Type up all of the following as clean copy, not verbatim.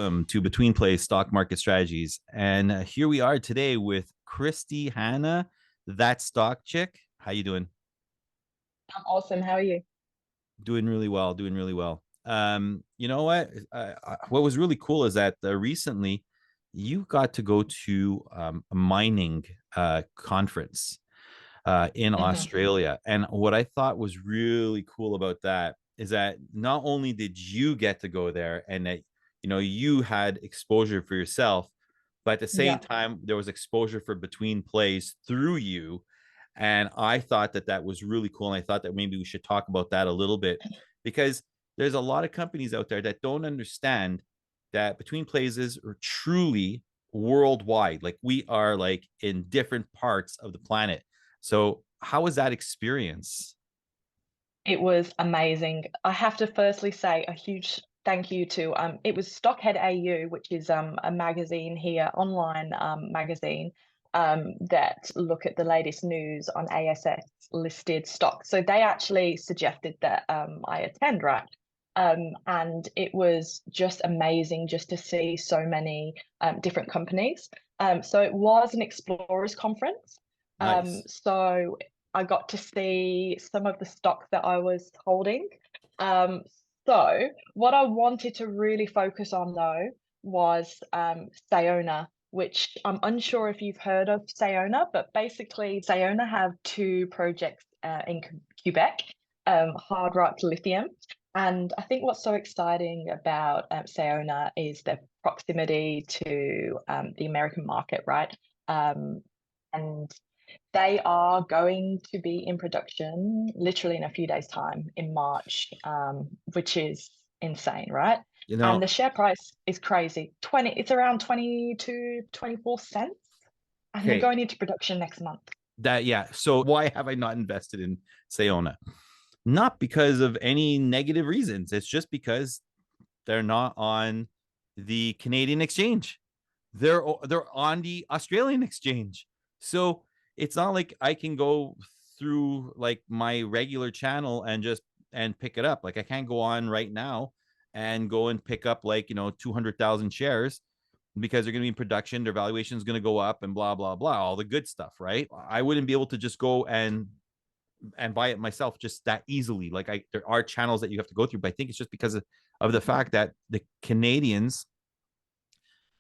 welcome to Betweenplays Stock Market Strategies. And here we are today with Christy Hanna, that stock chick. How you doing? I'm awesome. How are you? Doing really well. Doing really well. You know what? What was really cool is that recently you got to go to a mining conference in hmm Australia, and what I thought was really cool about that is that not only did you get to go there and that you had exposure for yourself, but at the same Yeah. time there was exposure for Between Plays through you. And I thought that that was really cool, and I thought that maybe we should talk about that a little bit, because there's a lot of companies out there that don't understand that Between Plays is truly worldwide. Like, we are like in different parts of the planet. So how was that experience? It was amazing. I have to firstly say a huge thank you to it was Stockhead AU, which is a magazine here, online magazine that look at the latest news on ASX listed stocks. So they actually suggested that I attend, right? And it was just amazing just to see so many different companies. So it was an explorers conference. Nice. So I got to see some of the stock that I was holding. Um, so what I wanted to really focus on though was Sayona, which I'm unsure if you've heard of Sayona, but basically Sayona have two projects in Quebec, hard rock lithium. And I think what's so exciting about Sayona is their proximity to the American market, right? And they are going to be in production literally in a few days' time in March, which is insane, right? You And know, the share price is crazy. It's around 22, 24 cents, and they're okay, going into production next month. that yeah. So why have I not invested in Sayona? Not because of any negative reasons. It's just because they're not on the Canadian exchange. They're on the Australian exchange. So it's not like I can go through like my regular channel and just and pick it up. Like, I can't go on right now and go and pick up like 200,000 shares, because they're going to be in production, their valuation is going to go up, and blah blah blah, all the good stuff, right? I wouldn't be able to just go and buy it myself just that easily. Like, there are channels that you have to go through, but I think it's just because of the fact that the Canadians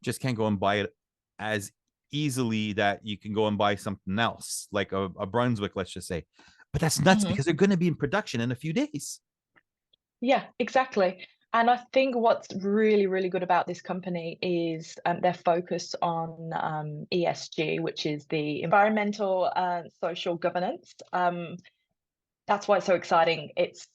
just can't go and buy it as easily that you can go and buy something else, like a Brunswick, let's just say. But that's nuts, Mhm. because they're going to be in production in a few days. Yeah, exactly. And I think what's really, really good about this company is their focus on ESG, which is the environmental social governance. That's why it's so exciting. It's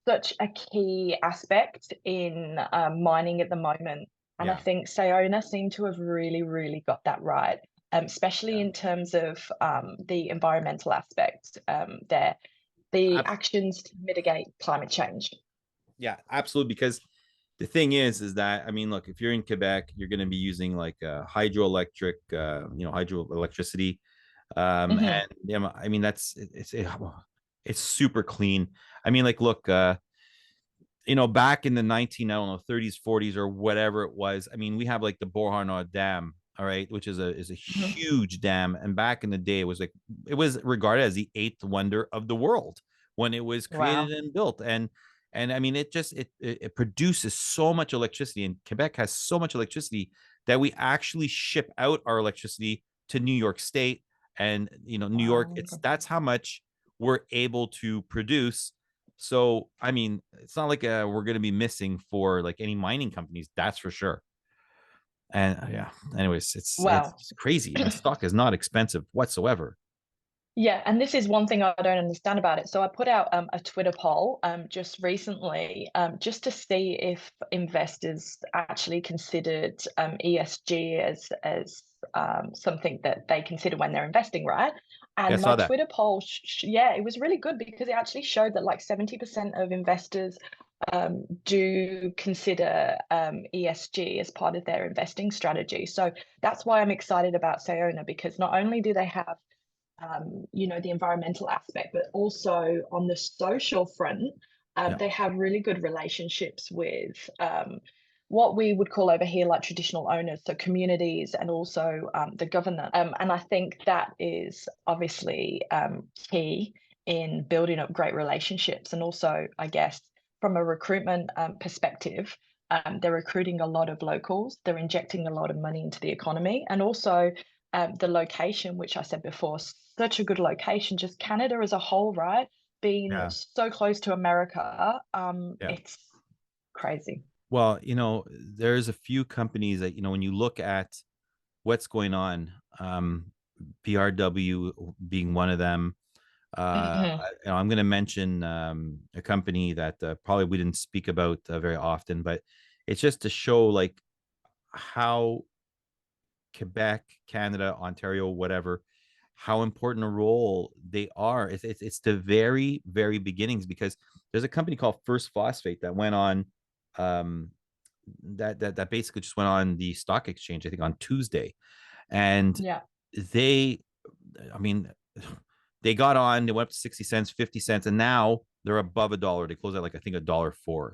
such a key aspect in mining at the moment. And I Yeah. think Sayona seem to have really, really got that right, especially Yeah. in terms of the environmental aspect there, the actions to mitigate climate change. Yeah, absolutely. Because the thing is that, I mean, look, if you're in Quebec, you're going to be using like hydroelectric, hydroelectricity. hmm And I mean, it's super clean. I mean, like, look, back in the 19, I don't know, 30s, 40s, or whatever it was. I mean, we have like the Beauharnois Dam, all right, which is a hmm huge dam. And back in the day, it was regarded as the eighth wonder of the world when it was created Wow. and built. And I mean, it produces so much electricity, and Quebec has so much electricity that we actually ship out our electricity to New York State. And New York, Wow. that's how much we're able to produce. So, I mean, it's not like we're going to be missing for like any mining companies, that's for sure. And yeah, anyways, Wow. it's crazy, and the stock is not expensive whatsoever. Yeah, and this is one thing I don't understand about it. So I put out a Twitter poll just recently, just to see if investors actually considered ESG as something that they consider when they're investing, right? Yeah, I And my saw that. Twitter poll, yeah, it was really good because it actually showed that like 70% of investors do consider ESG as part of their investing strategy. So that's why I'm excited about Sayona, because not only do they have the environmental aspect, but also on the social front, Yeah. they have really good relationships with what we would call over here like traditional owners, so communities and also the government. And I think that is obviously key in building up great relationships. And also, I guess, from a recruitment perspective, they're recruiting a lot of locals, they're injecting a lot of money into the economy, and also the location, which I said before, such a good location, just Canada as a whole, right? Being Yeah. so close to America, Yeah. it's crazy. Well, there's a few companies that, when you look at what's going on, PRW being one of them. Mhm, I'm going to mention a company that probably we didn't speak about very often, but it's just to show like how Quebec, Canada, Ontario, whatever, how important a role they are. It's the very, very beginnings, because there's a company called First Phosphate that went on, um, that basically just went on the stock exchange, I think on Tuesday. And yeah. they, I mean, they got on, they went up to 60 cents, 50 cents, and now they're above a dollar. They closed at like, I think, $1.04.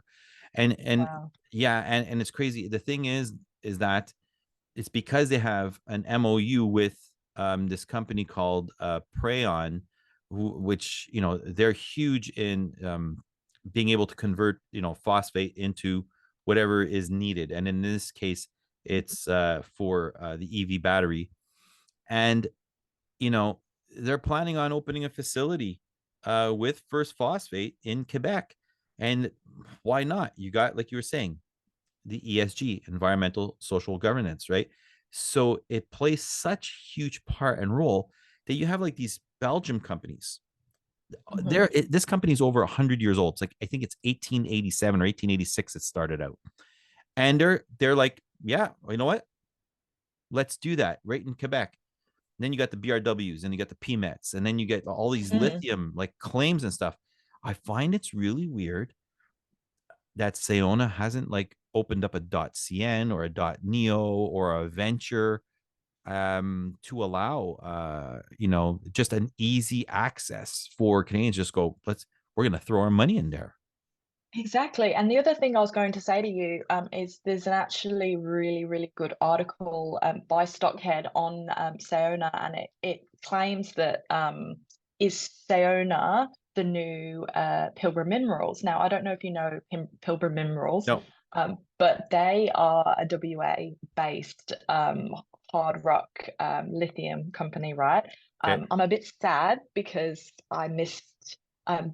And Wow. yeah, and it's crazy. The thing is that it's because they have an MOU with this company called Prayon, which, they're huge in being able to convert, phosphate into whatever is needed. And in this case, it's for the EV battery. And, you know, they're planning on opening a facility with First Phosphate in Quebec. And why not? You got, like you were saying, the ESG, environmental social governance, right? So it plays such huge part and role that you have like these Belgium companies. Mhm. This company is over 100 years old. It's like, I think it's 1887 or 1886 it started out, and they're like, yeah, you know what? Let's do that right in Quebec. And then you got the BRWs, and you got the PMETs, and then you get all these Mhm. lithium like claims and stuff. I find it's really weird that Sayona hasn't like opened up a .cn or a .neo or a venture to allow just an easy access for Canadians. Just go, we're gonna throw our money in there. Exactly. And the other thing I was going to say to you is there's an actually really, really good article by Stockhead on Sayona, and it claims that is Sayona the new Pilbara Minerals. Now, I don't know if you know Pilbara Minerals, No. but they are a WA based hard rock lithium company, right? Okay. I'm a bit sad because I missed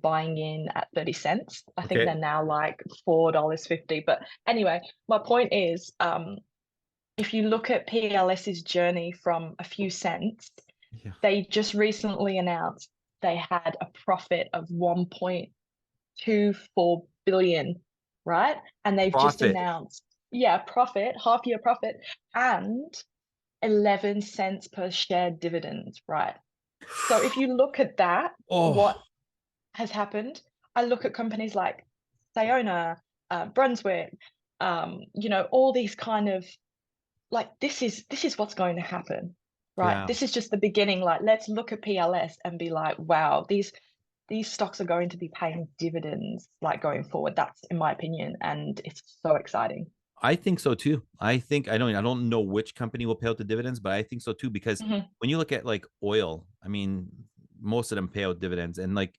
buying in at 30 cents. I think Okay. they're now like $4.50. But anyway, my point is if you look at PLS's journey from a few cents, Yeah. they just recently announced they had a profit of 1.24 billion, right? And they've just Profit. announced, yeah, profit, half year profit, and 11 cents per share dividend, right? So if you look at that, Oh, what has happened. I look at companies like Sayona, Brunswick, all these kind of like this is what's going to happen, right? yeah. This is just the beginning. Like, let's look at PLS and be like, wow, these stocks are going to be paying dividends like going forward. That's in my opinion, and it's so exciting. I think so too. I don't know which company will pay out the dividends, but I think so too, because Hmm. when you look at like oil, I mean, most of them pay out dividends. And like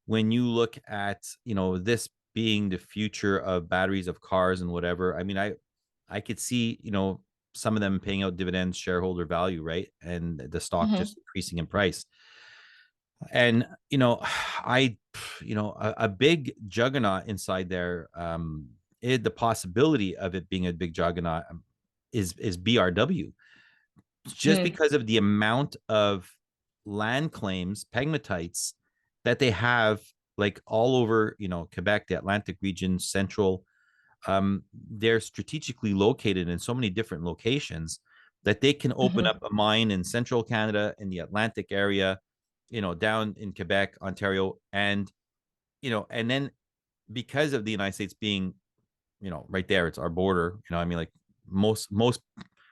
when you look at, this being the future of batteries of cars and whatever, I mean, I could see, some of them paying out dividends, shareholder value, right? And the stock Hmm. just increasing in price. And I a big juggernaut inside there, the possibility of it being a big juggernaut, is BRW, just Mm. because of the amount of land claims, pegmatites, that they have like all over, Quebec, the Atlantic region, central. They're strategically located in so many different locations that they can open up Hmm. a mine in central Canada, in the Atlantic area, down in Quebec, Ontario, and then because of the United States being, right there, it's our border. I mean, like most,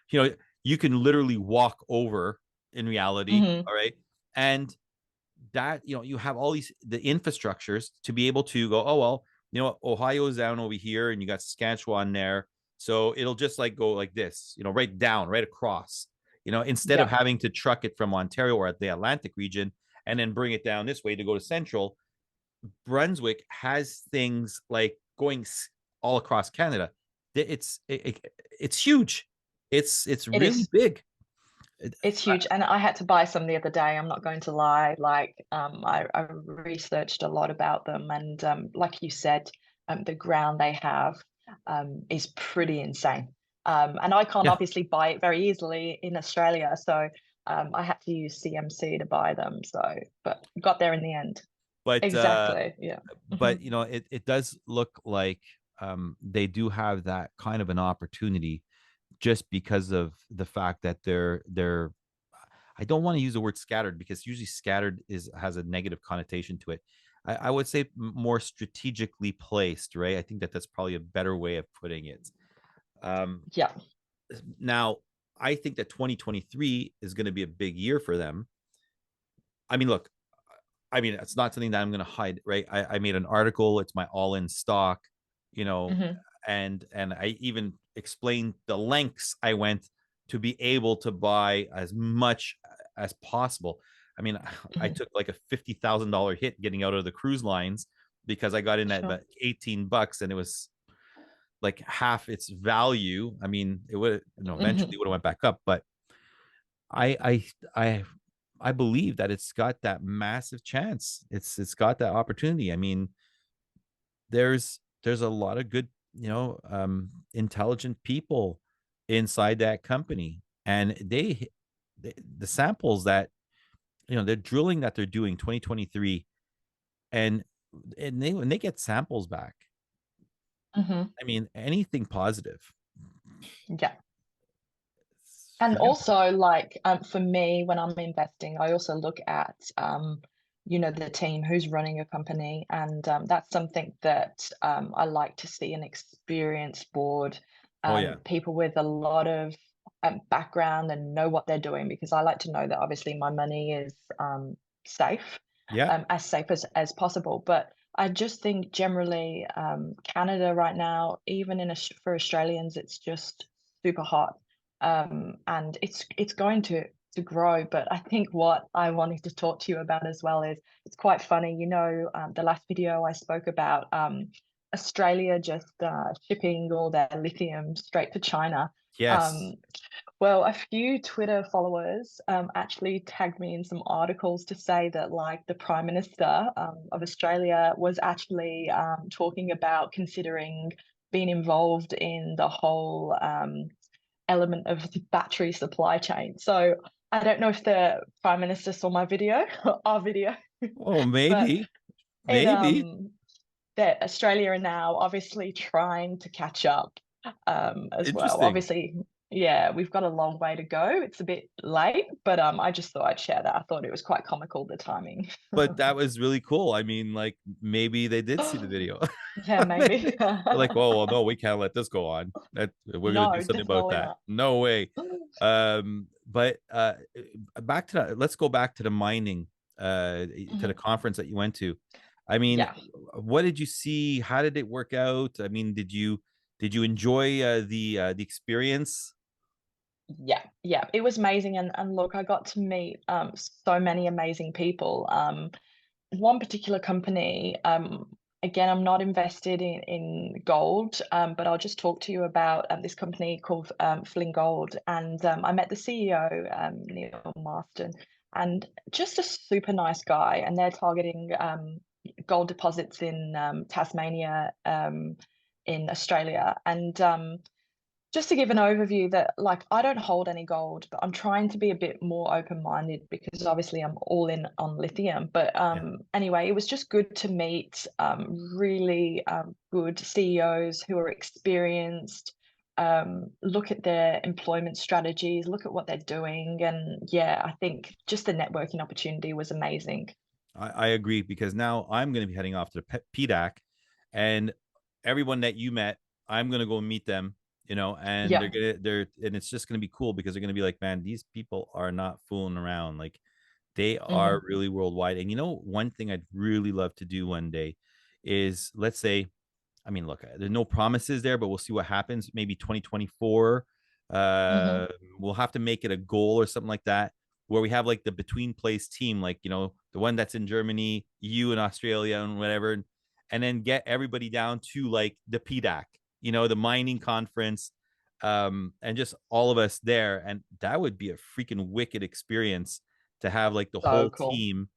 you know, you can literally walk over in reality. Hmm. All right. And that, you have all the infrastructures to be able to go, oh, well, Ohio's down over here and you got Saskatchewan there. So it'll just like go like this, right down, right across, instead of Yeah, having to truck it from Ontario or at the Atlantic region and then bring it down this way to go to Central. Brunswick has things like going all across Canada. It's huge. It's it really is. big. It's huge, and I had to buy some the other day. I'm not going to lie. Like, I researched a lot about them, and like you said, the ground they have is pretty insane. And I can't Yeah, obviously buy it very easily in Australia, so I had to use CMC to buy them. So, but got there in the end. but Exactly. Yeah. Hmm. it does look like they do have that kind of an opportunity just because of the fact that they're I don't want to use the word scattered because usually scattered has a negative connotation to it. I would say more strategically placed, right? I think that that's probably a better way of putting it. Um, Yeah. Now, I think that 2023 is going to be a big year for them. I mean, look, it's not something that I'm going to hide, right? I made an article. It's my all-in stock, you know, Hmm. and I even explained the lengths I went to be able to buy as much as possible. I mean, I Hmm. took like a $50,000 hit getting out of the cruise lines because I got in at Sure. about $18 and it was like half its value. I mean, it would, eventually Hmm. would have went back up, but I I I I believe that it's got that massive chance. It's got that opportunity. I mean, there's a lot of good, intelligent people inside that company, and the samples that they're drilling that they're doing 2023, and when they get samples back, Hmm. I mean, anything positive Yeah. for And them. also, like, for me, when I'm investing, I also look at, the team who's running a company, and that's something that I like to see an experienced board, Oh yeah, people with a lot of background and know what they're doing, because I like to know that obviously my money is safe, yeah, as safe as possible. But I just think generally, Canada right now, even for Australians, it's just super hot, and it's going to grow. But I think what I wanted to talk to you about as well is it's quite funny. The last video I spoke about Australia just shipping all their lithium straight to China. yes, Um, well, a few Twitter followers actually tagged me in some articles to say that, like, the Prime Minister of Australia was actually talking about considering being involved in the whole element of the battery supply chain. So I don't know if the Prime Minister saw my video, our video, oh but maybe, it maybe that Australia are now obviously trying to catch up as well. interesting. Obviously, yeah, we've got a long way to go. It's a bit late, but I just thought I'd share that. I thought it was quite comical, the timing. But that was really cool. I mean, like maybe they did see the video. Yeah, maybe. They're like, oh well, no, we can't let this go on. That we're gonna do No, something about definitely that. not. No way. But back to that. Let's go back to the mining, to the Mhm. conference that you went to. I mean, Yeah. what did you see? How did it work out? I mean, did you enjoy the experience? Yeah, yeah, it was amazing, and look, I got to meet so many amazing people. One particular company, again, I'm not invested in gold, but I'll just talk to you about this company called Flynn Gold, and I met the CEO, Neil Marston, and just a super nice guy, and they're targeting gold deposits in Tasmania, in Australia, and just to give an overview that, like, I don't hold any gold, but I'm trying to be a bit more open-minded because obviously I'm all in on lithium. But Yeah. anyway, it was just good to meet really good CEOs who are experienced, look at their employment strategies, look at what they're doing. And yeah, I think just the networking opportunity was amazing. I agree because now I'm going to be heading off to the PDAC, and everyone that you met, I'm going to go meet them. And Yeah. and it's just going to be cool because they're going to be like, man, these people are not fooling around. Like they are Hmm. really worldwide. And one thing I'd really love to do one day is, let's say, I mean, look, there's no promises there, but we'll see what happens. Maybe 2024. Hmm. We'll have to make it a goal or something like that, where we have like the Betweenplays team, like, you know, the one that's in Germany, you in Australia, and whatever, and then get everybody down to like the PDAC, you know, the mining conference, and just all of us there, and that would be a freaking wicked experience to have like the So whole cool. team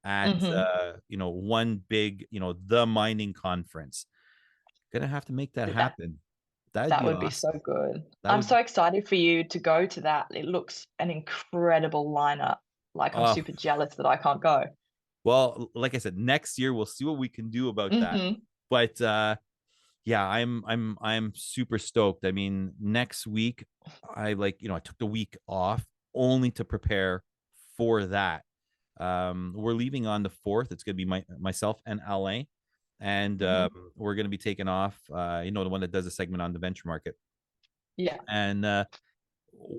at Hmm. you know, one big, you know, the mining conference. Gonna have to make that That happen. That'd that be would be so awesome. good. That I'm would so be, excited for you to go to that. It looks an incredible lineup. Like, I'm oh, super jealous that I can't go. well, like I said, next year we'll see what we can do about that. Hmm. But yeah, I'm super stoked. I mean, next week I, like, you know, I took the week off only to prepare for that. We're leaving on the 4th. It's gonna be myself and Alain, and Hmm. we're gonna be taking off. You know, the one that does a segment on the venture market, Yeah. and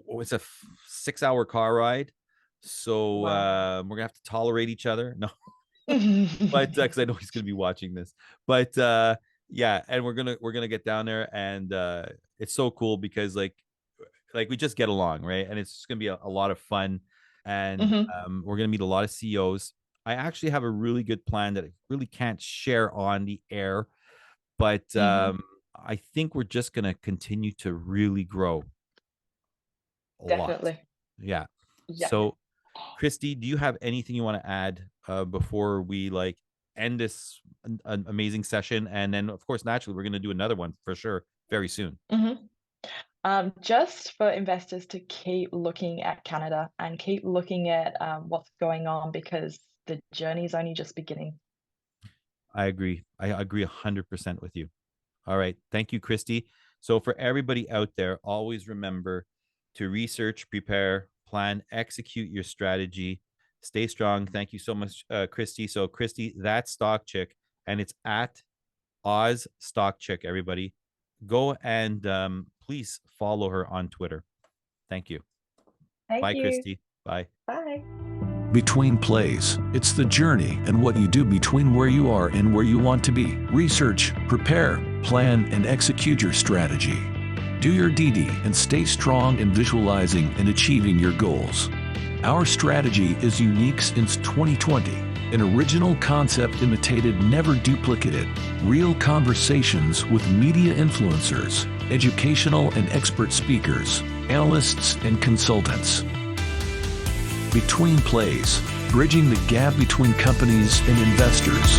it's a 6-hour car ride. So Wow. we're gonna have to tolerate each other. No, but Hmm. because I know he's gonna be watching this. But yeah, and we're gonna get down there, and it's so cool because like we just get along, right? And it's just gonna be a lot of fun, and we're gonna meet a lot of CEOs. I actually have a really good plan that I really can't share on the air, but Hmm. I think we're just gonna continue to really grow a lot. Definitely. Yeah. Yeah. So, Christy, do you have anything you want to add before we like end this an amazing session? And then, of course, naturally, we're going to do another one for sure very soon. Hmm. Just for investors to keep looking at Canada and keep looking at what's going on, because the journey is only just beginning. I agree. I agree 100% with you. All right. Thank you, Christy. So, for everybody out there, always remember to research, prepare, plan, execute your strategy. Stay strong. Thank you so much, Christy. So, Christy, that's Stock Chick, and it's at Oz Stock Chick, everybody. Go and please follow her on Twitter. Thank you. Thank Bye, you. Christy. Bye. Bye. Between Plays, it's the journey and what you do between where you are and where you want to be. Research, prepare, plan, and execute your strategy. Do your DD and stay strong in visualizing and achieving your goals. Our strategy is unique since 2020. An original concept imitated, never duplicated. Real conversations with media influencers, educational and expert speakers, analysts, and consultants. Between Plays, bridging the gap between companies and investors.